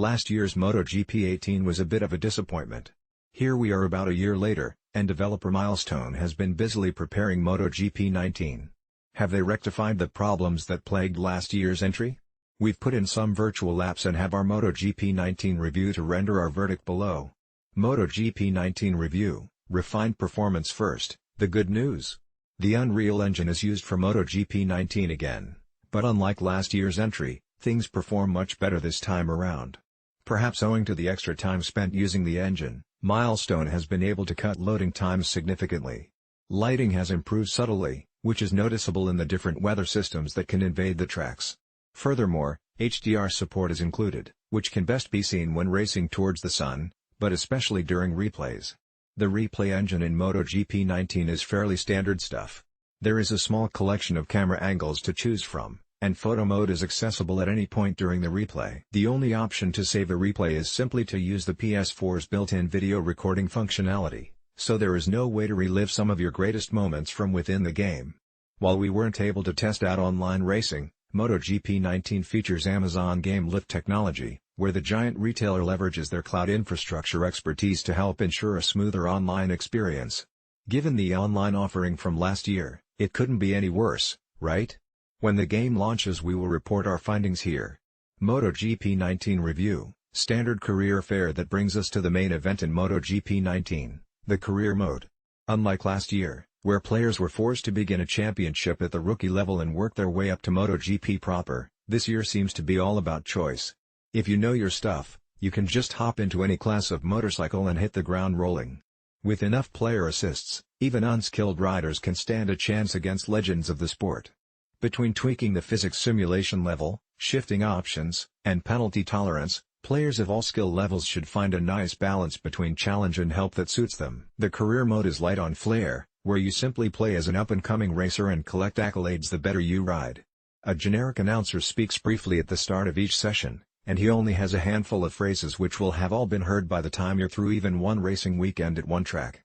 Last year's MotoGP 18 was a bit of a disappointment. Here we are about a year later, and developer Milestone has been busily preparing MotoGP 19. Have they rectified the problems that plagued last year's entry? We've put in some virtual laps and have our MotoGP 19 review to render our verdict below. MotoGP 19 review, refined performance first. The good news. The Unreal Engine is used for MotoGP 19 again, but unlike last year's entry, things perform much better this time around. Perhaps owing to the extra time spent using the engine, Milestone has been able to cut loading times significantly. Lighting has improved subtly, which is noticeable in the different weather systems that can invade the tracks. Furthermore, HDR support is included, which can best be seen when racing towards the sun, but especially during replays. The replay engine in MotoGP 19 is fairly standard stuff. There is a small collection of camera angles to choose from, and photo mode is accessible at any point during the replay. The only option to save a replay is simply to use the PS4's built-in video recording functionality, so there is no way to relive some of your greatest moments from within the game. While we weren't able to test out online racing, MotoGP 19 features Amazon Game Lift technology, where the giant retailer leverages their cloud infrastructure expertise to help ensure a smoother online experience. Given the online offering from last year, it couldn't be any worse, right? When the game launches we will report our findings here. MotoGP 19 review, standard career fare that brings us to the main event in MotoGP 19, the career mode. Unlike last year, where players were forced to begin a championship at the rookie level and work their way up to MotoGP proper, this year seems to be all about choice. If you know your stuff, you can just hop into any class of motorcycle and hit the ground rolling. With enough player assists, even unskilled riders can stand a chance against legends of the sport. Between tweaking the physics simulation level, shifting options, and penalty tolerance, players of all skill levels should find a nice balance between challenge and help that suits them. The career mode is light on flair, where you simply play as an up-and-coming racer and collect accolades the better you ride. A generic announcer speaks briefly at the start of each session, and he only has a handful of phrases which will have all been heard by the time you're through even one racing weekend at one track.